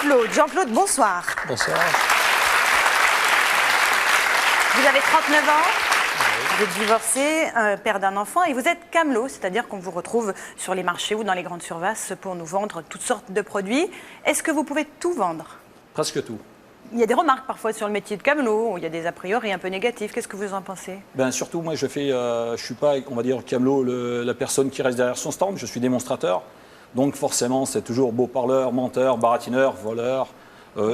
Jean-Claude. Jean-Claude, bonsoir. Bonsoir. Vous avez 39 ans, vous êtes divorcé, père d'un enfant et vous êtes camelot, c'est-à-dire qu'on vous retrouve sur les marchés ou dans les grandes surfaces pour nous vendre toutes sortes de produits. Est-ce que vous pouvez tout vendre? Presque tout. Il y a des remarques parfois sur le métier de camelot, il y a des a priori un peu négatifs. Qu'est-ce que vous en pensez? Ben, surtout, moi, je suis pas, on va dire, camelot, la personne qui reste derrière son stand. Je suis démonstrateur. Donc, forcément, c'est toujours beau parleur, menteur, baratineur, voleur,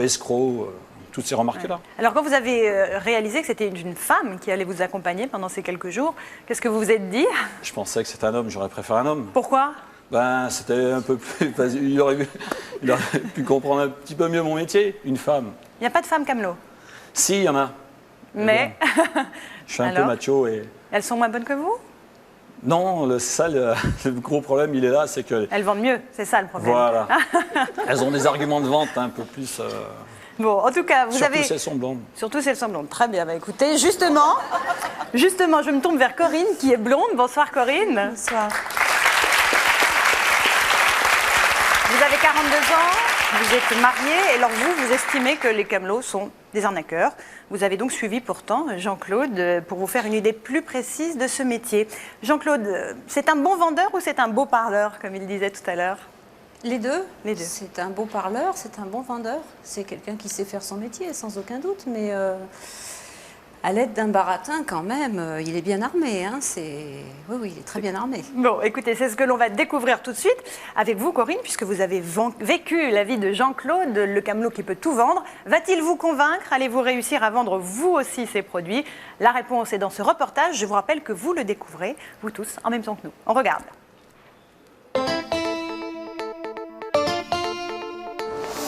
escroc, toutes ces remarques-là. Ouais. Alors, quand vous avez réalisé que c'était une femme qui allait vous accompagner pendant ces quelques jours, qu'est-ce que vous vous êtes dit? Je pensais que c'était un homme, j'aurais préféré un homme. Pourquoi? Ben, c'était un peu plus... Il aurait pu comprendre un petit peu mieux mon métier, une femme. Il n'y a pas de femme camelot? Si, il y en a. Mais je suis un peu macho et... Elles sont moins bonnes que vous? Non, le gros problème, il est là, c'est que... Elles vendent mieux, c'est ça le problème. Voilà. Elles ont des arguments de vente un peu plus... Bon, en tout cas, vous avez... Surtout si elles sont blondes. Surtout si elles sont blondes. Très bien, bah, écoutez, justement, je me tourne vers Corinne, qui est blonde. Bonsoir Corinne. Bonsoir. Vous avez 42 ans, vous êtes mariée, et alors vous estimez que les camelots sont des arnaqueurs. Vous avez donc suivi pourtant Jean-Claude pour vous faire une idée plus précise de ce métier. Jean-Claude, c'est un bon vendeur ou c'est un beau parleur, comme il disait tout à l'heure? Les deux. Les deux. C'est un beau parleur, c'est un bon vendeur. C'est quelqu'un qui sait faire son métier, sans aucun doute. Mais à l'aide d'un baratin, quand même, il est bien armé. Hein, oui, il est très bien armé. Bon, écoutez, c'est ce que l'on va découvrir tout de suite avec vous, Corinne, puisque vous avez vécu la vie de Jean-Claude, le camelot qui peut tout vendre. Va-t-il vous convaincre? Allez-vous réussir à vendre vous aussi ces produits? La réponse est dans ce reportage. Je vous rappelle que vous le découvrez, vous tous, en même temps que nous. On regarde.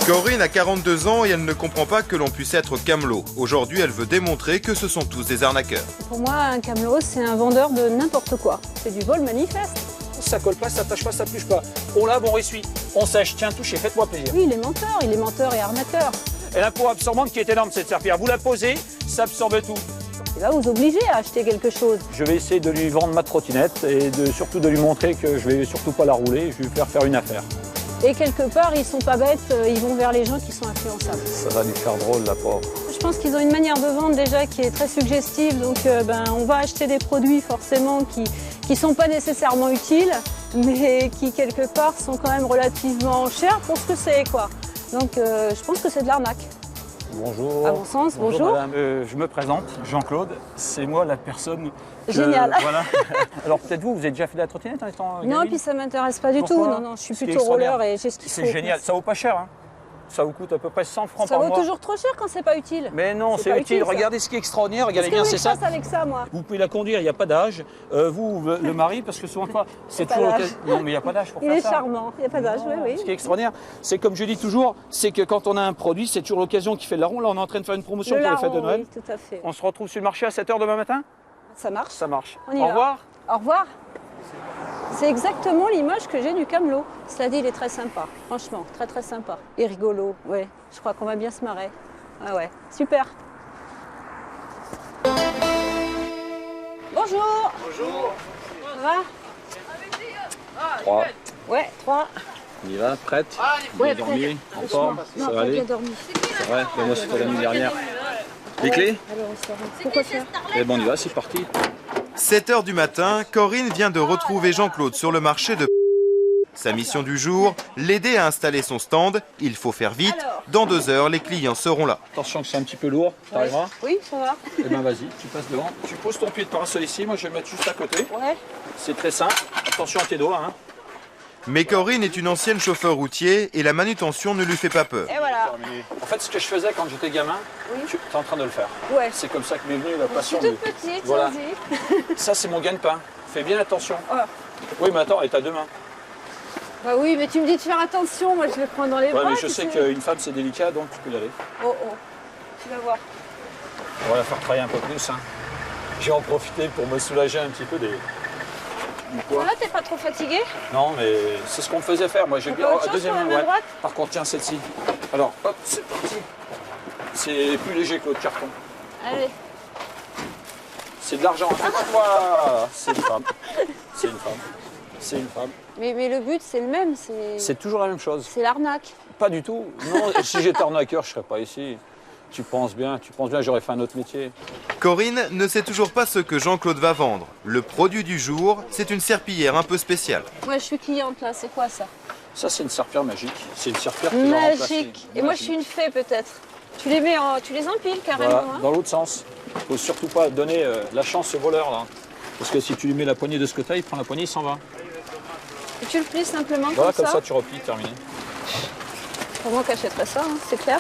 Corinne a 42 ans et elle ne comprend pas que l'on puisse être camelot. Aujourd'hui, elle veut démontrer que ce sont tous des arnaqueurs. Pour moi, un camelot, c'est un vendeur de n'importe quoi. C'est du vol manifeste. Ça colle pas, ça tâche pas, ça pluche pas. On lave, on ressuie. On sèche, tiens, touchez, faites-moi plaisir. Oui, il est menteur et arnaqueur. Elle a un pouvoir absorbante qui est énorme, cette serpillière. Vous la posez, ça absorbe tout. Il va vous obliger à acheter quelque chose. Je vais essayer de lui vendre ma trottinette et surtout de lui montrer que je vais surtout pas la rouler, je vais lui faire une affaire. Et quelque part, ils sont pas bêtes, ils vont vers les gens qui sont influençables. Ça va lui faire drôle, la pauvre. Je pense qu'ils ont une manière de vendre déjà qui est très suggestive, donc on va acheter des produits forcément qui sont pas nécessairement utiles, mais qui quelque part sont quand même relativement chers pour ce que c'est, quoi. Donc je pense que c'est de l'arnaque. Bonjour. À mon sens, bonjour. Madame. Je me présente, Jean-Claude, c'est moi la personne que... Génial. Voilà. Alors peut-être vous avez déjà fait de la trottinette en étant Non, gamine? puis ça m'intéresse pas du tout. Pourquoi? Non, je suis Ce qui est plutôt roller extraordinaire. et j'ai ce qu'il faut. C'est génial, ça vaut pas cher, hein. Ça vous coûte à peu près 100 francs Ça par vaut mois. toujours trop cher quand c'est pas utile. Mais non, C'est c'est pas utile. utile, ça. Regardez ce qui est extraordinaire, regardez bien, Qu'est-ce c'est que ça. je fasse avec ça, moi? Vous pouvez la conduire, il n'y a pas d'âge. Vous, le mari, parce que souvent, c'est pas toujours d'âge. l'occasion. Non, mais il n'y a pas d'âge pour Il faire est ça. charmant, il n'y a pas d'âge, oui. Ce qui est extraordinaire, c'est comme je dis toujours, c'est que quand on a un produit, c'est toujours l'occasion qui fait le larron. Là, on est en train de faire une promotion Le pour les larron, fêtes de Noël. oui, tout à fait. On se retrouve sur le marché à 7 h demain matin? Ça marche. Ça marche. On y Au va. revoir. Au revoir. C'est exactement l'image que j'ai du camelot. Cela dit, il est très sympa, franchement, très très sympa. Et rigolo, ouais. Je crois qu'on va bien se marrer. Ah ouais, super. Bonjour. Bonjour. Ça va? 3. Ouais, 3. On y va, prête? Vous Ouais, avez dormi, en prête. forme? Non, Ça va pas aller? bien dormi. C'est vrai, mais moi c'était la nuit dernière. Les clés? Alors, on se rend. Pourquoi ça? Eh bon, on y va, c'est parti. 7 h du matin, Corinne vient de retrouver Jean-Claude sur le marché de... Sa mission du jour, l'aider à installer son stand. Il faut faire vite. Dans 2 heures, les clients seront là. Attention que c'est un petit peu lourd, t'arriveras? Oui, ça va. Eh bien vas-y, tu passes devant. Tu poses ton pied de parasol ici, moi je vais le mettre juste à côté. Ouais. C'est très simple. Attention à tes doigts, hein. Mais Corinne est une ancienne chauffeur routier et la manutention ne lui fait pas peur. Et voilà. En fait, ce que je faisais quand j'étais gamin, Oui. tu es en train de le faire. Ouais. C'est comme ça que m'est venue la Je suis passion. toute petite, Voilà. vas-y. Ça, c'est mon gagne-pain. Fais bien attention. Ah. Oui, mais attends, et t'as 2 mains. Bah oui, mais tu me dis de faire attention, moi je le prends dans les Ouais, bras. mais je tu sais qu'une femme, c'est délicat, donc tu peux y aller. Oh oh, tu vas voir. On va la faire travailler un peu plus. Hein. J'ai en profité pour me soulager un petit peu du poids. Voilà, t'es pas trop fatigué? Non, mais c'est ce qu'on me faisait faire. Moi, j'ai On bien. peut autre chose sur la main droite? Par contre, tiens, celle-ci. Alors, hop, c'est parti. C'est plus léger que l'autre carton. Allez. C'est de l'argent. Fais-moi. C'est une femme. C'est une femme. C'est une femme. Mais le but c'est le même, C'est toujours la même chose. c'est l'arnaque. Pas du tout. Non, si j'étais arnaqueur, je ne serais pas ici. Tu penses bien, j'aurais fait un autre métier. Corinne ne sait toujours pas ce que Jean-Claude va vendre. Le produit du jour, c'est une serpillière un peu spéciale. Moi, je suis cliente là, c'est quoi ça? Ça, c'est une serpillière magique. C'est une serpillière qui va remplacer. Magique. Et moi, je suis une fée peut-être. Tu les mets tu les empiles carrément. Voilà, Hein. dans l'autre sens. Il ne faut surtout pas donner la chance au voleur, là. Parce que si tu lui mets la poignée de ce côté, il prend la poignée, il s'en va. Et tu le plies simplement Voilà, comme ça. tu replies, terminé. Pour moi, qu'achèterais ça, hein, c'est clair.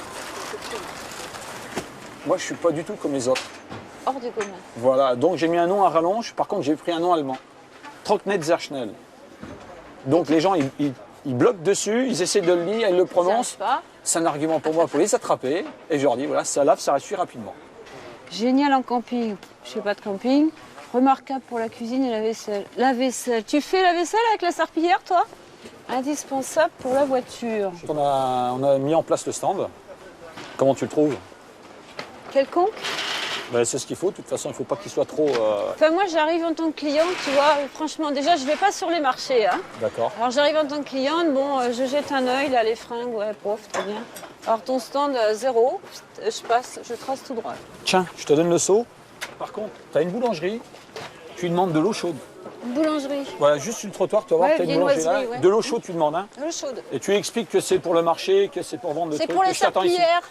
Moi, je ne suis pas du tout comme les autres. Hors du commun. Voilà, donc j'ai mis un nom à rallonge. Par contre, j'ai pris un nom allemand. Trocknet sehr schnell. Donc les gens, ils bloquent dessus, ils essaient de le lire, ils le prononcent. Pas. C'est un argument pour moi pour les attraper. Et je leur dis, voilà, ça lave, ça rassure rapidement. Génial en camping. Je fais pas de camping. Remarquable pour la cuisine et la vaisselle. La vaisselle. Tu fais la vaisselle avec la serpillière, toi? Indispensable pour la voiture. On a mis en place le stand. Comment tu le trouves? Quelconque? Ben, c'est ce qu'il faut. De toute façon, il ne faut pas qu'il soit trop... Enfin, moi, j'arrive en tant que cliente, tu vois. Franchement, déjà, je vais pas sur les marchés. Hein. D'accord. Alors, j'arrive en tant que cliente. Bon, je jette un œil, là, les fringues, ouais, prof, très bien. Alors, ton stand, 0, je passe, je trace tout droit. Tiens, je te donne le seau. Par contre, tu as une boulangerie. Tu lui demandes de l'eau chaude. Une boulangerie. Voilà, juste sur le trottoir, tu vas voir Ouais, que tu as une boulangerie là. viennoiserie, ouais. De l'eau chaude, tu demandes. Hein. De l'eau chaude. Et tu expliques que c'est pour le marché, que c'est pour vendre le C'est truc. pour que les je t'attends ici. serpillères.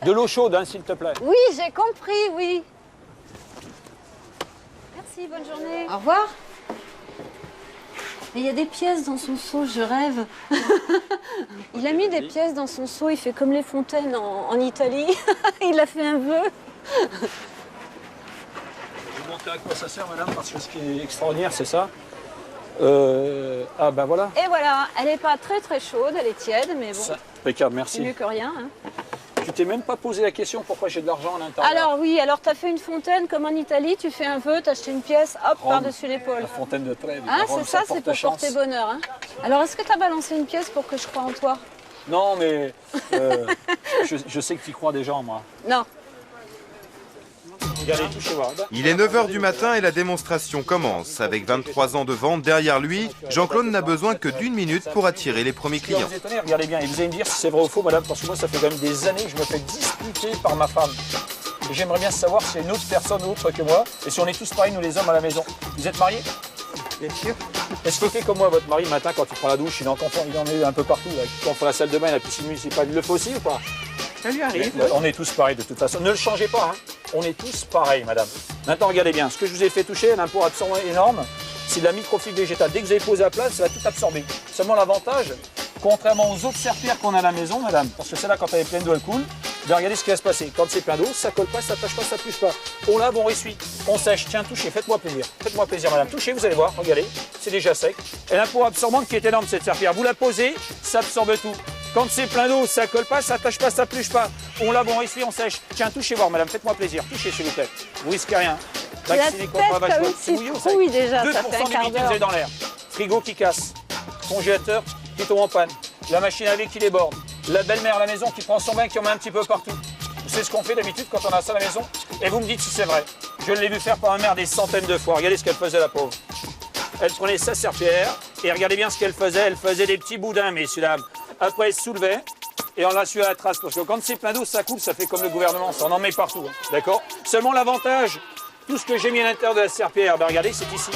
De l'eau chaude, hein, s'il te plaît. Oui, j'ai compris, oui. Merci, bonne journée. Au revoir. Mais il y a des pièces dans son seau, je rêve. Il a mis des pièces dans son seau, il fait comme les fontaines en Italie. Il a fait un vœu. Je vais vous montrer à quoi ça sert, madame, parce que ce qui est extraordinaire, c'est ça. Ah ben voilà. Et voilà, elle n'est pas très très chaude, elle est tiède, mais bon, Ça, impeccable, c'est merci. mieux que rien. Hein. Tu t'es même pas posé la question pourquoi j'ai de l'argent à l'intérieur. Alors oui, alors tu as fait une fontaine comme en Italie, tu fais un vœu, tu acheté une pièce, hop, Rome. par-dessus l'épaule. La fontaine de Trèves. Hein, Rome, c'est ça, c'est porte pour chance. porter bonheur. Hein. Alors est-ce que tu as balancé une pièce pour que je croie en toi? Non, mais je sais que tu y crois déjà en moi. Non. Regardez, touchez voir. Il est 9 h du matin et la démonstration commence. Avec 23 ans de vente derrière lui, Jean-Claude n'a besoin que d'1 minute pour attirer les premiers clients. Vous étonnez, regardez bien, et vous allez me dire si c'est vrai ou faux, madame, parce que moi, ça fait quand même des années que je me fais disputer par ma femme. Et j'aimerais bien savoir si c'est une autre personne autre que moi, et si on est tous pareils, nous les hommes, à la maison. Vous êtes mariés? Bien sûr. Est-ce qu'il fait comme moi, votre mari, le matin, quand il prend la douche, il en est un peu partout, là, quand on fait la salle de bain, la piscine municipale, il le fait aussi ou pas? Ça lui arrive. On est tous pareils de toute façon. Ne le changez pas, hein. On est tous pareils, madame. Maintenant, regardez bien. Ce que je vous ai fait toucher, un impôt absorbant énorme, c'est de la microfibre végétale. Dès que vous avez posé à plat, ça va tout absorber. Seulement l'avantage, contrairement aux autres serpillères qu'on a à la maison, madame, parce que celle-là, quand elle est pleine d'eau, elle coule, ben regardez ce qui va se passer. Quand c'est plein d'eau, ça colle pas, ça tâche pas, ça touche pas. On lave, on ressuie, on sèche. Tiens, touchez, faites-moi plaisir. Faites-moi plaisir, madame. Touchez, vous allez voir, regardez, c'est déjà sec. Et l'impôt absorbante qui est énorme, cette serpillière. Vous la posez, ça absorbe tout. Quand c'est plein d'eau, ça colle pas, ça tâche pas, ça pluche pas. On lave, on ressuie, on sèche. Tiens, touchez voir, madame, faites-moi plaisir. Touchez, s'il vous plaît. Vous risquez rien. La Vacciné tête contre la vache comme folle. une C'est mouillé ou sec citrouille déjà, 2% ça fait un quart d'humidité, vous d'heure. avez dans l'air. Frigo qui casse. Congélateur qui tombe en panne. La machine à laver qui déborde. La belle-mère à la maison qui prend son bain, qui en met un petit peu partout. C'est ce qu'on fait d'habitude quand on a ça à la maison. Et vous me dites si c'est vrai. Je l'ai vu faire par ma mère des centaines de fois. Regardez ce qu'elle faisait, la pauvre. Elle prenait sa serpillière et regardez bien ce qu'elle faisait. Elle faisait des petits boudins, messieurs, dames. Après, elle se soulevait et on la suit à la trace. Parce que quand c'est plein d'eau, ça coule, ça fait comme le gouvernement. Ça, on en met partout. Hein. D'accord? Seulement l'avantage, tout ce que j'ai mis à l'intérieur de la serpillière, ben regardez, c'est ici.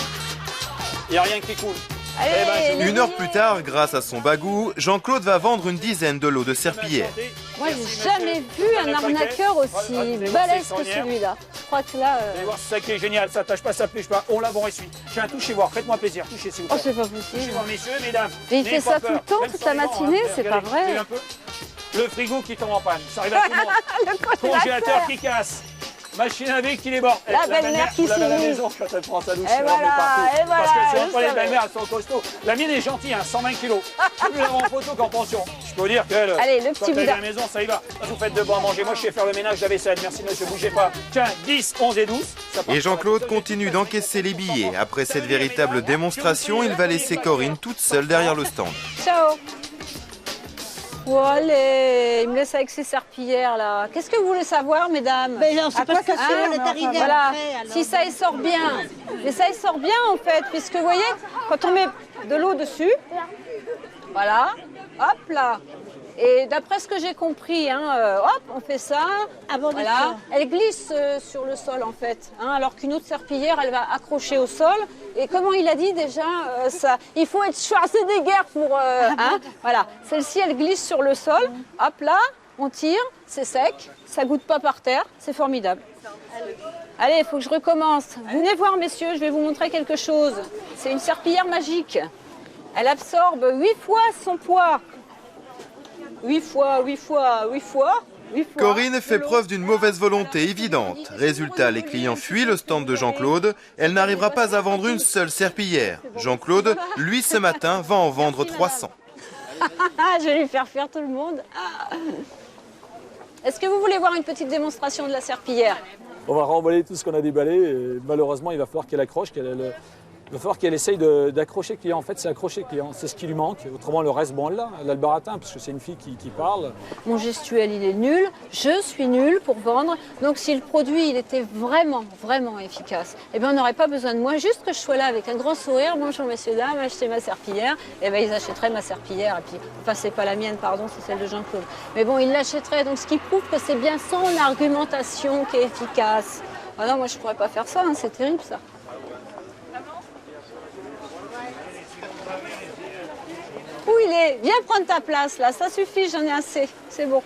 Il n'y a rien qui coule. Allez, Une heure plus tard, grâce à son bagou, Jean-Claude va vendre une dizaine de lots de serpillères. moi, j'ai jamais vu un arnaqueur aussi balèze que celui-là. Je crois que là. Vous allez voir, c'est ça qui est génial, ça tâche pas, ça pluche pas. On lave, on essuie. Tiens, touchez voir, faites-moi plaisir, touchez s'il vous Oh, plaît. c'est pas Touchez possible. voir, messieurs, mesdames. Mais il N'ayez fait pas ça tout le peur. temps, Même toute sans la les dents, matinée, hein. c'est pas Regardez, vrai. regardez un peu. Le frigo qui tombe en panne, ça arrive à tout le monde. Le Congélateur qui casse. Machine à laver qui déborde. La belle-mère qui vous l'avez à la s'immisce. maison quand elle prend sa douche. Et elle en met voilà, partout. et voilà, Parce que souvent, je pas les savais. belles-mères, elles sont costauds. La mienne est gentille, hein, 120 kilos. Plus l'avons en photo qu'en pension. Je peux vous dire qu'elle, Allez, le quand petit elle est à boudin. la maison, ça y va. Quand vous faites de bon à manger, moi je sais faire le ménage, la vaisselle. Merci monsieur, bougez pas. Tiens, 10, 11 et 12. Ça part Et Jean-Claude sur la continue d'encaisser les billets. Après cette véritable démonstration, il va laisser Corinne toute seule derrière le stand. Ciao. Oh, allez, il me laisse avec ses serpillères là. Qu'est-ce que vous voulez savoir, mesdames? Mais non, c'est À parce quoi que ça- c'est Ah, on est non, arrivé voilà. après, alors. Si ça y sort bien. Mais ça y sort bien en fait, puisque vous voyez, quand on met de l'eau dessus, voilà, hop là. Et d'après ce que j'ai compris, hop, on fait ça. Voilà. Elle glisse sur le sol en fait, alors qu'une autre serpillière, elle va accrocher au sol. Et comment il a dit déjà il faut être Schwarzenegger pour... voilà. Celle-ci, elle glisse sur le sol. Hop là, on tire, c'est sec, ça goûte pas par terre, c'est formidable. Allez, il faut que je recommence. Venez voir, messieurs, je vais vous montrer quelque chose. C'est une serpillière magique. Elle absorbe 8 fois son poids. 8 fois. Corinne fait preuve d'une mauvaise volonté évidente. Résultat, les clients fuient le stand de Jean-Claude. Elle n'arrivera pas à vendre une seule serpillière. Jean-Claude, lui, ce matin, va en vendre 300. Je vais lui faire fuir tout le monde. Est-ce que vous voulez voir une petite démonstration de la serpillière? On va remballer tout ce qu'on a déballé. Et malheureusement, il va falloir qu'elle accroche, il va falloir qu'elle essaye d'accrocher le client. En fait, c'est accrocher le client, c'est ce qui lui manque. Autrement, le reste, bon, elle a le baratin, parce que c'est une fille qui parle. Mon gestuel, il est nul. Je suis nulle pour vendre. Donc, si le produit, il était vraiment, vraiment efficace, eh bien, on n'aurait pas besoin de moi. Juste que je sois là avec un grand sourire. Bonjour, messieurs, dames, achetez ma serpillière. Eh bien, ils achèteraient ma serpillière. Et puis, enfin, c'est pas la mienne, pardon, c'est celle de Jean-Claude. Mais bon, ils l'achèteraient. Donc, ce qui prouve que c'est bien son argumentation qui est efficace. Ah non, moi, je pourrais pas faire ça. C'est terrible, ça. Où il est? Viens prendre ta place là, ça suffit, j'en ai assez, c'est bon.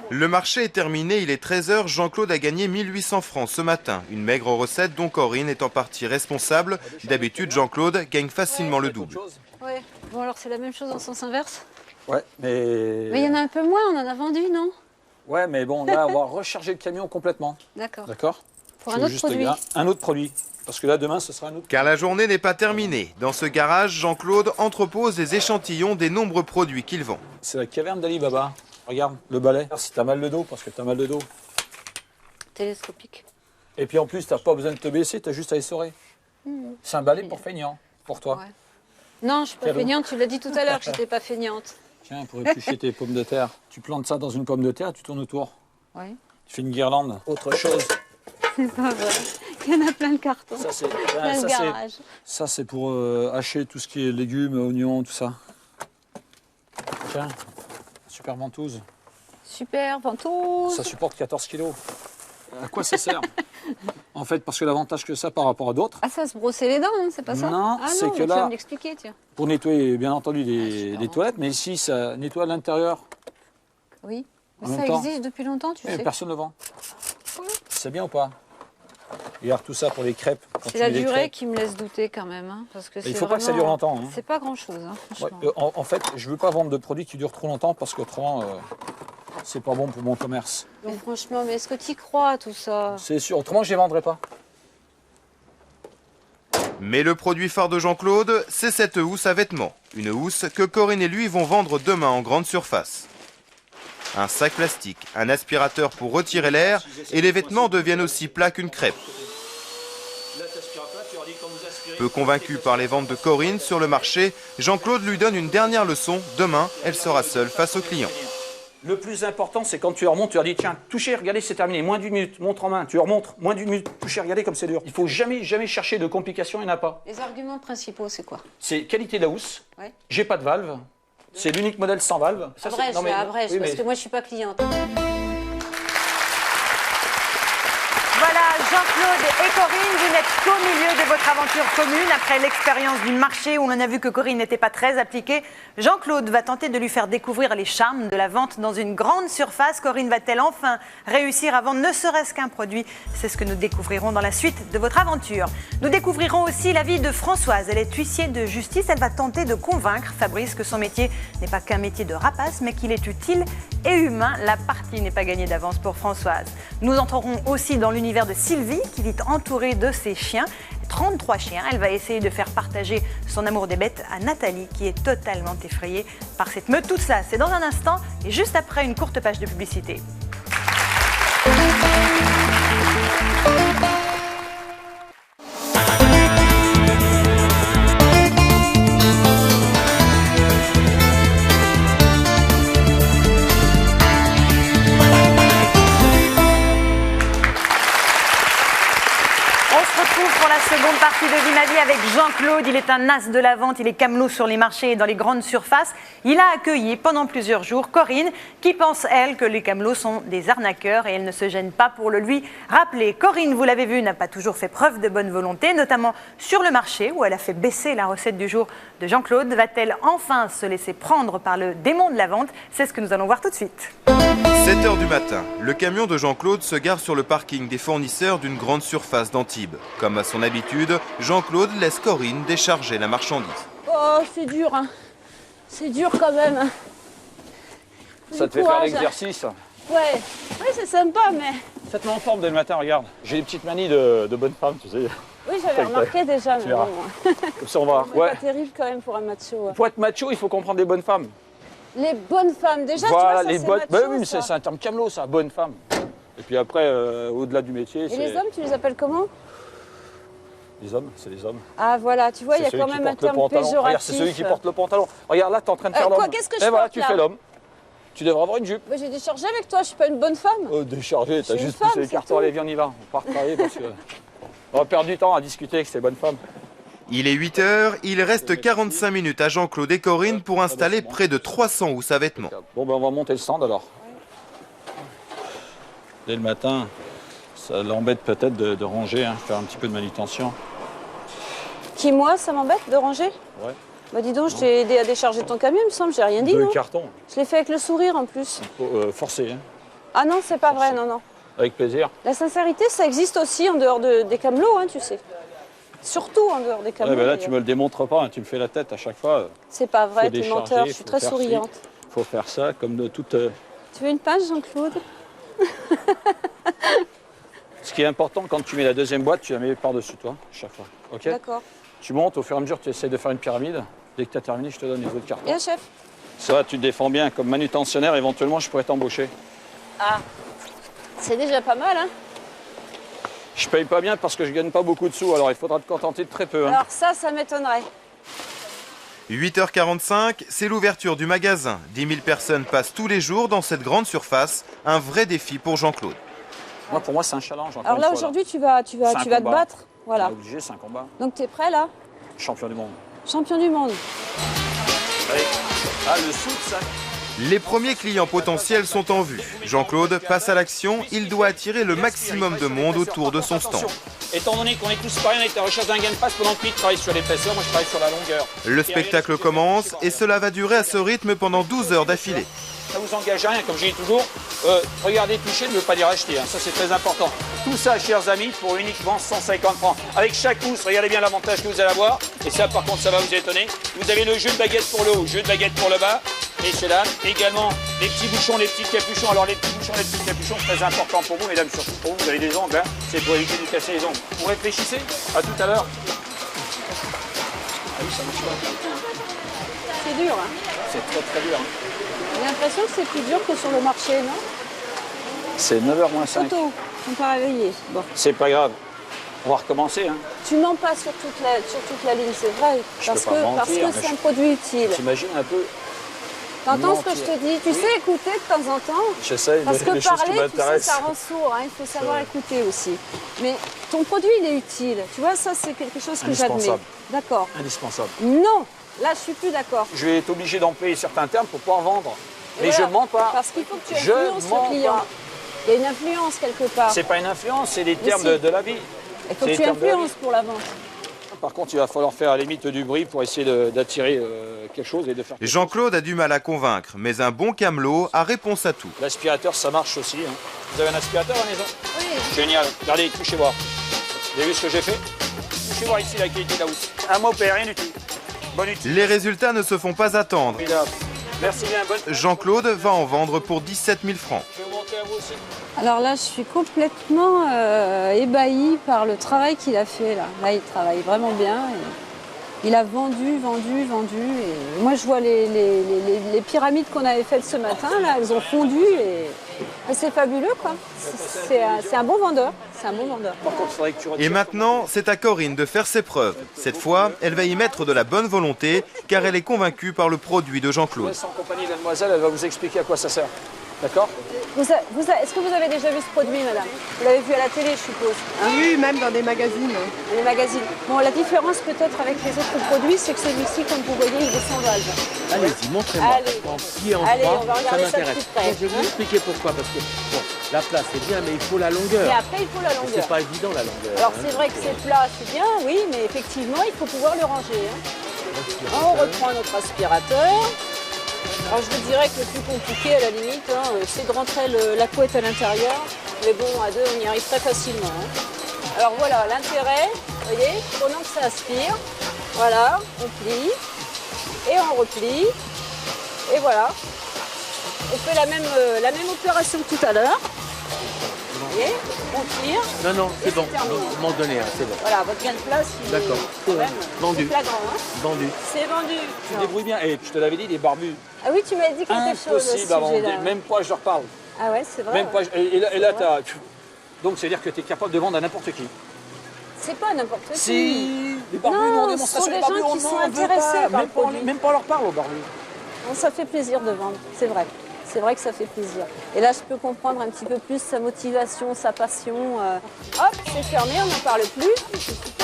Le marché est terminé, il est 13h. Jean-Claude a gagné 1800 francs ce matin. Une maigre recette dont Corinne est en partie responsable. D'habitude, Jean-Claude gagne facilement le double. Ouais, bon alors c'est la même chose en sens inverse? Ouais, mais... Mais il y en a un peu moins, on en a vendu, non? Ouais, mais bon, là, on va recharger le camion complètement. D'accord. D'accord? Pour un autre produit? Un autre produit. Parce que là, demain, ce sera un autre. Car la journée n'est pas terminée. Dans ce garage, Jean-Claude entrepose des échantillons des nombreux produits qu'il vend. C'est la caverne d'Ali Baba. Regarde, le balai. Si t'as mal le dos, parce que t'as mal le dos. Télescopique. Et puis en plus, t'as pas besoin de te baisser, t'as juste à essorer. C'est un balai pour feignant, pour toi. Ouais. Non, je suis pas feignante, tu l'as dit tout à l'heure que j'étais pas feignante. Tiens, pour éplucher tes pommes de terre, tu plantes ça dans une pomme de terre, tu tournes autour. Oui. Tu fais une guirlande. Autre chose. C'est pas vrai. Il y en a plein de cartons. Ça, c'est pour hacher tout ce qui est légumes, oignons, tout ça. Tiens, super ventouse. Super ventouse. Ça supporte 14 kilos. À quoi ça sert? En fait, parce que l'avantage que ça par rapport à d'autres... Ah, ça se brosser les dents, c'est pas ça? Non, c'est que tu là... vas me l'expliquer, tiens. Pour nettoyer, bien entendu, les toilettes, mais ici, ça nettoie l'intérieur. Oui, mais En ça même temps. existe depuis longtemps, tu sais. Personne ne le vend. C'est bien ou pas? Regarde tout ça pour les crêpes. C'est la durée qui me laisse douter quand même. Parce que il ne faut pas que ça dure longtemps. C'est pas grand-chose, Ouais, franchement. en fait, je ne veux pas vendre de produits qui durent trop longtemps parce qu'autrement, c'est pas bon pour mon commerce. Mais franchement, mais est-ce que tu y crois à tout ça? C'est sûr, autrement, je ne les vendrai pas. Mais le produit phare de Jean-Claude, c'est cette housse à vêtements. Une housse que Corinne et lui vont vendre demain en grande surface. Un sac plastique, un aspirateur pour retirer l'air et les vêtements deviennent aussi plats qu'une crêpe. Peu convaincu par les ventes de Corinne sur le marché, Jean-Claude lui donne une dernière leçon. Demain, elle sera seule face aux clients. Le plus important, c'est quand tu leur montres, tu leur dis tiens, touchez, regardez, c'est terminé, moins d'une minute, montre en main, tu leur montres, moins d'une minute, touchez, regardez comme c'est dur. Il ne faut jamais chercher de complications, il n'y en a pas. Les arguments principaux, c'est quoi? C'est qualité de la housse, Ouais. j'ai pas de valve, c'est l'unique modèle sans valve. Ça, Abrège, non, mais- abrège, oui, parce mais- que moi, je suis pas cliente. Voilà, Jean-Claude et Corinne, vous n'êtes qu'au milieu de votre aventure commune. Après l'expérience du marché où l'on a vu que Corinne n'était pas très appliquée, Jean-Claude va tenter de lui faire découvrir les charmes de la vente dans une grande surface. Corinne va-t-elle enfin réussir à vendre ne serait-ce qu'un produit? C'est ce que nous découvrirons dans la suite de votre aventure. Nous découvrirons aussi la vie de Françoise. Elle est huissier de justice. Elle va tenter de convaincre Fabrice que son métier n'est pas qu'un métier de rapace, mais qu'il est utile et humain. La partie n'est pas gagnée d'avance pour Françoise. Nous entrerons aussi dans l'univers de Sylvie, qui vit entourée de ses chiens. 33 chiens. Elle va essayer de faire partager son amour des bêtes à Nathalie, qui est totalement effrayée par cette meute. Tout ça, c'est dans un instant et juste après une courte page de publicité. seconde partie de Vie ma vie avec Jean-Claude. Il est un as de la vente, il est camelot sur les marchés et dans les grandes surfaces. Il a accueilli pendant plusieurs jours Corinne qui pense, elle, que les camelots sont des arnaqueurs et elle ne se gêne pas pour le lui rappeler. Corinne, vous l'avez vu, n'a pas toujours fait preuve de bonne volonté, notamment sur le marché où elle a fait baisser la recette du jour de Jean-Claude. Va-t-elle enfin se laisser prendre par le démon de la vente? C'est ce que nous allons voir tout de suite. 7 h du matin, le camion de Jean-Claude se gare sur le parking des fournisseurs d'une grande surface d'Antibes. Comme à son habitude, Jean-Claude laisse Corinne décharger la marchandise. Oh, c'est dur, hein. C'est dur quand même. Hein. Ça te fait faire l'exercice? Ouais, c'est sympa, mais... Ça te met en forme dès le matin, regarde. J'ai des petites manies de bonne femme, tu sais. Oui, j'avais remarqué déjà, mais bon... Comme ça, on va... C'est pas terrible quand même pour un macho. Ouais. Pour être macho, il faut comprendre les bonnes femmes. Les bonnes femmes, déjà, voilà, tu vois, les ça, bonnes... c'est macho, oui, mais c'est un terme camelot, ça, bonne femme. Et puis après, au-delà du métier, Et les hommes, tu les appelles comment? Les hommes, c'est les hommes. Ah voilà, tu vois, il y a quand même un terme péjoratif. Regarde, c'est celui qui porte le pantalon. Regarde, là, tu es en train de faire l'homme. Quoi, qu'est-ce que je Et voilà, porte, tu là fais l'homme. Tu devrais avoir une jupe. J'ai déchargé avec toi, je suis pas une bonne femme. Déchargé, t'as une juste femme, poussé les c'est cartons. tout. Allez, viens, on y va. On part travailler parce que... On va perdre du temps à discuter avec ces bonnes femmes. Il est 8 h, il reste 45 minutes à Jean-Claude et Corinne pour installer près de 300 housses à vêtements. Bon, ben on va monter le stand alors. Dès le matin, ça l'embête peut-être de ranger, hein, faire un petit peu de manutention. Qui, moi, ça m'embête de ranger? Ouais. Bah dis donc, je t'ai aidé à décharger ton camion, il me semble, j'ai rien dit, 2 non? cartons. Je l'ai fait avec le sourire en plus. Forcé, hein. Ah non, c'est pas vrai, non, non. Avec plaisir. La sincérité, ça existe aussi en dehors des camelots, hein, tu sais. Surtout en dehors des camelots. Ouais, ben là, d'ailleurs. tu me le démontres pas, hein, tu me fais la tête à chaque fois. C'est pas vrai, Faut t'es décharger, menteur, je suis faut très faire souriante. Il faut faire ça comme de toute... Tu veux une page, Jean-Claude? Ce qui est important, quand tu mets la deuxième boîte, tu la mets par-dessus toi, chaque fois. Ok? D'accord. Tu montes, au fur et à mesure, tu essaies de faire une pyramide. Dès que tu as terminé, je te donne les autres cartons. Et un chef? Ça va, tu te défends bien. Comme manutentionnaire, éventuellement, je pourrais t'embaucher. Ah, c'est déjà pas mal, hein? Je paye pas bien parce que je gagne pas beaucoup de sous, alors il faudra te contenter de très peu. Hein. Alors ça m'étonnerait. 8 h 45, c'est l'ouverture du magasin. 10 000 personnes passent tous les jours dans cette grande surface. Un vrai défi pour Jean-Claude. Moi, pour moi, c'est un challenge. Alors là, aujourd'hui, tu vas te battre. On est Voilà. obligé, c'est un combat. Donc tu es prêt, là? Champion du monde. Champion du monde. Allez. Ah, le sou, ça. Les premiers clients potentiels sont en vue. Jean-Claude passe à l'action, il doit attirer le maximum de monde autour de son stand. Étant donné qu'on est tous pareils, on est à la recherche d'un gain de passe pendant que lui travaille sur l'épaisseur, moi je travaille sur la longueur. Le spectacle commence et cela va durer à ce rythme pendant 12 heures d'affilée. Ça vous engage à rien, comme je dis toujours, regardez, toucher ne veut pas dire acheter, hein. Ça c'est très important. Tout ça, chers amis, pour uniquement 150 francs. Avec chaque housse, regardez bien l'avantage que vous allez avoir, et ça par contre ça va vous étonner. Vous avez le jeu de baguette pour le haut, jeu de baguette pour le bas, messieurs dames. Également les petits bouchons, les petits capuchons. Alors les petits bouchons, les petits capuchons, très important pour vous, mesdames, surtout pour vous, vous avez des ongles, hein. C'est pour éviter de casser les ongles. Vous réfléchissez? À tout à l'heure. Ah oui, ça marche pas. C'est dur, hein? C'est très très dur. Hein. J'ai l'impression que c'est plus dur que sur le marché, non? C'est 9h moins 5. Toto, on pas réveillé. Bon. C'est pas grave. On va recommencer. Hein. Tu mens pas sur toute la ligne, c'est vrai. Parce peux pas mentir, que mais c'est un produit utile. T'imagines un peu? T'entends ce que mentir. je te dis? Tu sais écouter de temps en temps? J'essaye, Parce que les choses qui parler, tu sais, m'intéressent. ça rend sourd, hein, il faut savoir écouter aussi. Mais ton produit, il est utile. Tu vois, ça, c'est quelque chose que j'admets. Indispensable. D'accord. Indispensable. Non, là, je suis plus d'accord. Je vais être obligé d'employer certains termes pour pouvoir vendre. Et Mais voilà, je mens pas. Parce qu'il faut que tu Je influences mens le client. pas. Il y a une influence quelque part. C'est pas une influence, c'est des termes si. de la vie. Il faut c'est que tu les termes de la influences vie. pour la vente. Par contre, il va falloir faire à la limite du bruit pour essayer d'attirer quelque chose et de faire. Jean-Claude a du mal à convaincre, mais un bon camelot a réponse à tout. L'aspirateur, ça marche aussi. Hein. Vous avez un aspirateur à la maison? Oui. Génial. Regardez, touchez voir. Vous avez vu ce que j'ai fait? Touchez voir ici la qualité de la housse. Un mot paye, rien du tout. Bonne utilité. Les résultats ne se font pas attendre. Formidable. Merci bien, bonne. Jean-Claude va en vendre pour 17 000 francs. Je vais vous montrer à vous aussi. Alors là, je suis complètement ébahie par le travail qu'il a fait. Là, il travaille vraiment bien. Et il a vendu. Et moi, je vois les pyramides qu'on avait faites ce matin. Là, elles ont fondu. Et c'est fabuleux, quoi. C'est un bon vendeur. C'est un bon vendeur. Par contre, il faudrait que tu retires. Et maintenant, c'est à Corinne de faire ses preuves. Cette fois, elle va y mettre de la bonne volonté, car elle est convaincue par le produit de Jean-Claude. En compagnie de la demoiselle, elle va vous expliquer à quoi ça sert. D'accord? Est-ce que vous avez déjà vu ce produit, madame? Vous l'avez vu à la télé, je suppose. Hein? Oui, même dans des magazines. Dans les magazines. Bon, la différence peut-être avec les autres produits, c'est que celui-ci, comme vous voyez, il est sans valve. Allez-y, montrez-moi. Allez. Qui est en Allez, droit, on va regarder ça de m'intéresse. plus près, Je vais vous hein. expliquer pourquoi. Parce que bon, la place c'est bien, mais il faut la longueur. Et après, il faut la longueur. C'est pas évident la longueur. Alors, hein. c'est vrai que c'est plat, c'est bien, oui, mais effectivement, il faut pouvoir le ranger. Hein. On reprend notre aspirateur. Alors, je vous dirais que le plus compliqué, à la limite, hein, c'est de rentrer la couette à l'intérieur. Mais bon, à deux, on y arrive très facilement. Hein. Alors voilà, l'intérêt, vous voyez, pendant que ça aspire, voilà, on plie et on replie. Et voilà, on fait la même opération que tout à l'heure. Vous voyez, on tire. Non, c'est bon. terminé. Vous m'en donnez un, c'est bon. Voilà, votre gain de place, il est D'accord. quand même Vendu. flagrant. Hein. Vendu. C'est vendu. Tu te débrouilles bien. Et je te l'avais dit, les barbus. Ah oui, tu m'avais dit quelque chose à ce Impossible à sujet-là. vendre. Même pas, je leur parle. Ah ouais, c'est vrai. Même ouais. pas. Et là, C'est t'as. Donc, ça veut dire que tu es capable de vendre à n'importe qui. C'est pas n'importe qui. Si, les barbus, Non, nous, en ce démonstration, sont les des barbus, gens on qui sont n'en veut intéressés pas. par le produit. Même pas on leur parle aux barbus. Bon, ça fait plaisir de vendre, c'est vrai. C'est vrai que ça fait plaisir. Et là, je peux comprendre un petit peu plus sa motivation, sa passion. Hop, c'est fermé, on n'en parle plus.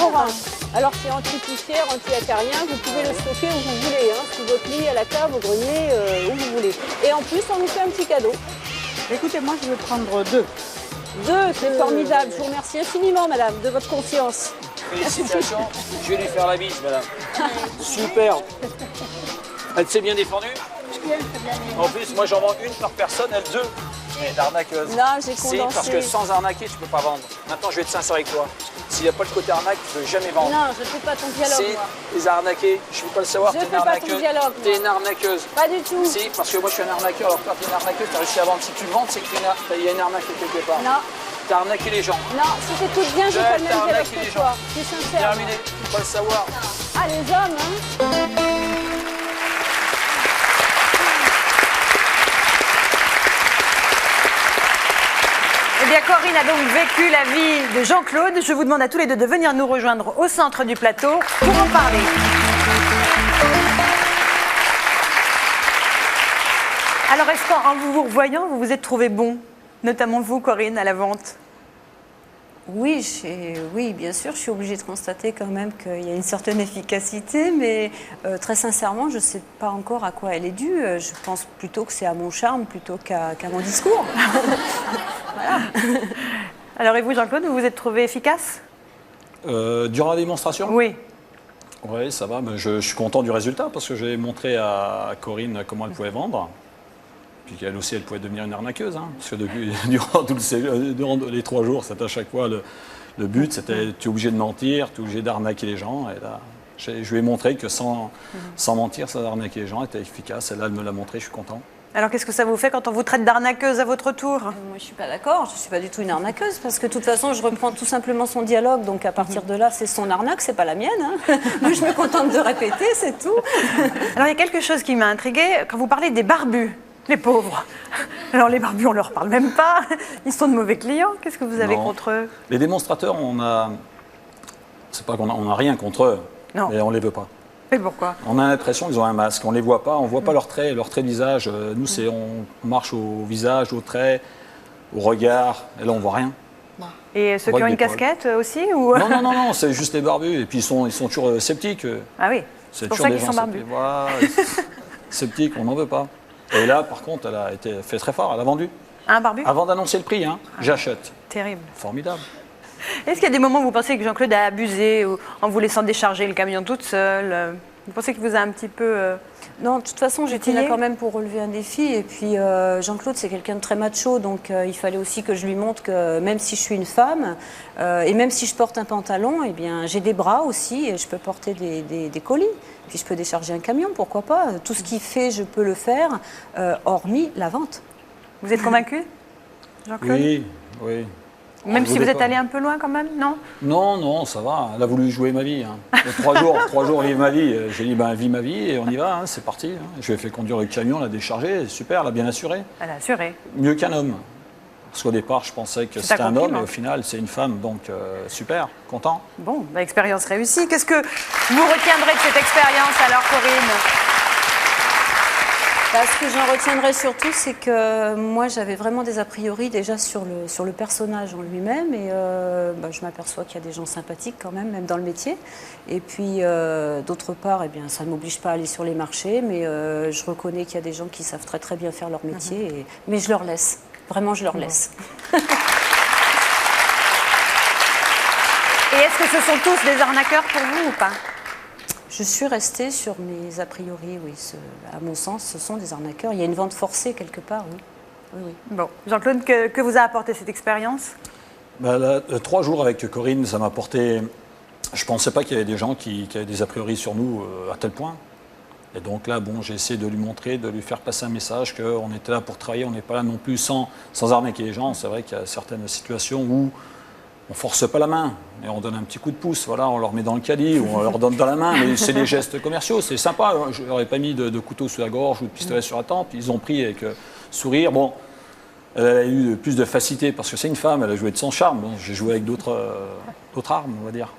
On range. Alors, c'est anti-poussière, anti-acarien. Vous pouvez le stocker où vous voulez, hein, sous votre lit, à la cave, au grenier, où vous voulez. Et en plus, on nous fait un petit cadeau. Écoutez, moi, je vais prendre 2. 2, c'est formidable. Je vous remercie infiniment, madame, de votre confiance. Félicitations. Je vais lui faire la bise, madame. Super. Elle s'est bien défendue. En plus, moi j'en vends une par personne, elle deux. Mais d'arnaqueuse. Non, j'ai Si, condensé. parce que sans arnaquer, tu peux pas vendre. Maintenant, je vais être sincère avec toi. S'il n'y a pas le côté arnaque, tu ne peux jamais vendre. Non, je ne fais pas ton dialogue, Si, moi. les arnaqués, je ne veux pas le savoir, Je t'es fais une pas ton arnaqueuse. dialogue, T'es moi. une arnaqueuse. Pas du tout. Si, parce que moi je suis un arnaqueur, alors que toi t'es une arnaqueuse, t'as réussi à vendre. Si tu vends, c'est qu'il y a une arnaque quelque part. Non, T'as arnaqué les gens. non, si t'écoutes bien, j'ai Ouais, pas le même t'as dialogue arnaqué les que toi. Je suis sincère. Terminé, tu peux pas le savoir. Ah, les hommes, hein. Eh bien, Corinne a donc vécu la vie de Jean-Claude. Je vous demande à tous les deux de venir nous rejoindre au centre du plateau pour en parler. Alors, est-ce qu'en vous revoyant, vous vous êtes trouvé bon, notamment vous, Corinne, à la vente? Oui, oui, bien sûr, je suis obligée de constater quand même qu'il y a une certaine efficacité, mais très sincèrement, je ne sais pas encore à quoi elle est due. Je pense plutôt que c'est à mon charme plutôt qu'à mon discours. Voilà. Alors, et vous, Jean-Claude, vous vous êtes trouvé efficace? Durant la démonstration? Oui. Oui, ça va. Mais je suis content du résultat parce que j'ai montré à Corinne comment elle pouvait vendre. Puis qu'elle aussi, elle pouvait devenir une arnaqueuse. Hein, parce que durant les 3 jours, c'était à chaque fois le but. C'était tu es obligé de mentir, tu es obligé d'arnaquer les gens. Et là, je lui ai montré que sans mentir, sans arnaquer les gens, était efficace. Et là, elle me l'a montré, je suis content. Alors, qu'est-ce que ça vous fait quand on vous traite d'arnaqueuse à votre tour? Moi, je ne suis pas d'accord, je ne suis pas du tout une arnaqueuse, parce que de toute façon, je reprends tout simplement son dialogue, donc à partir de là, c'est son arnaque, c'est pas la mienne. Hein. Moi, je me contente de répéter, c'est tout. Alors, il y a quelque chose qui m'a intriguée quand vous parlez des barbus. Les pauvres. Alors les barbus, on leur parle même pas. Ils sont de mauvais clients. Qu'est-ce que vous avez contre eux? Les démonstrateurs, c'est pas qu'on a rien contre eux, Non. mais on les veut pas. Et pourquoi? On a l'impression qu'ils ont un masque. On les voit pas. On voit pas leurs traits de visage. Nous, on marche au visage, aux traits, au regard. Et là, on voit rien. Et ceux qui ont une casquette aussi ou... Non, c'est juste les barbus. Et puis ils sont toujours sceptiques. Ah oui. C'est pour toujours ça des qu'ils gens sont barbus. Voilà, sceptiques, on n'en veut pas. Et là, par contre, elle a été fait très fort. Elle a vendu. Un barbu? Avant d'annoncer le prix, hein, j'achète. Terrible. Formidable. Est-ce qu'il y a des moments où vous pensez que Jean-Claude a abusé ou en vous laissant décharger le camion toute seule? Vous pensez qu'il vous a un petit peu... Non, de toute façon, j'étais là Outillé. quand même pour relever un défi. Et puis, Jean-Claude, c'est quelqu'un de très macho. Donc, il fallait aussi que je lui montre que même si je suis une femme, et même si je porte un pantalon, eh bien, j'ai des bras aussi et je peux porter des colis. Puis, je peux décharger un camion, pourquoi pas. Tout ce qu'il fait, je peux le faire, hormis la vente. Vous êtes convaincu, Jean-Claude? Oui. Même Je si vous voulais êtes pas. allé un peu loin quand même, non? Non, ça va. Elle a voulu jouer ma vie. Hein. 3 jours, vivre ma vie. J'ai dit, vis ma vie et on y va, hein, c'est parti. Hein. Je lui ai fait conduire le camion, l'a déchargé. Super, elle a bien assuré. Elle a assuré. Mieux qu'un homme. Parce qu'au départ, je pensais que C'est c'était un un homme, compliment. et au final, c'est une femme. Donc, super, content. Bon, expérience réussie. Qu'est-ce que vous retiendrez de cette expérience alors, Corinne? Ce que j'en retiendrai surtout, c'est que moi, j'avais vraiment des a priori déjà sur le personnage en lui-même. Et je m'aperçois qu'il y a des gens sympathiques quand même dans le métier. Et puis, d'autre part, eh bien, ça ne m'oblige pas à aller sur les marchés. Mais je reconnais qu'il y a des gens qui savent très très bien faire leur métier. Mais je leur laisse. Vraiment, je leur laisse. Et est-ce que ce sont tous des arnaqueurs pour vous ou pas? Je suis restée sur mes a priori, oui. À mon sens, ce sont des arnaqueurs. Il y a une vente forcée quelque part, oui. Oui. Bon, Jean-Claude, que vous a apporté cette expérience? 3 jours avec Corinne, ça m'a apporté... Je ne pensais pas qu'il y avait des gens qui avaient des a priori sur nous à tel point. Et donc là, j'ai essayé de lui montrer, de lui faire passer un message qu'on était là pour travailler, on n'est pas là non plus sans arnaquer les gens. C'est vrai qu'il y a certaines situations où on ne force pas la main, et on donne un petit coup de pouce, voilà, on leur met dans le caddie ou on leur donne dans la main, mais c'est des gestes commerciaux, c'est sympa. Je leur ai pas mis de couteau sous la gorge ou de pistolet sur la tempe, ils ont pris avec sourire. Bon, elle a eu plus de facilité parce que c'est une femme, elle a joué de son charme. Bon, j'ai joué avec d'autres armes, on va dire.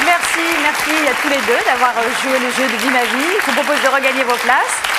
Merci à tous les deux d'avoir joué le jeu de Vie ma vie. Je vous propose de regagner vos places.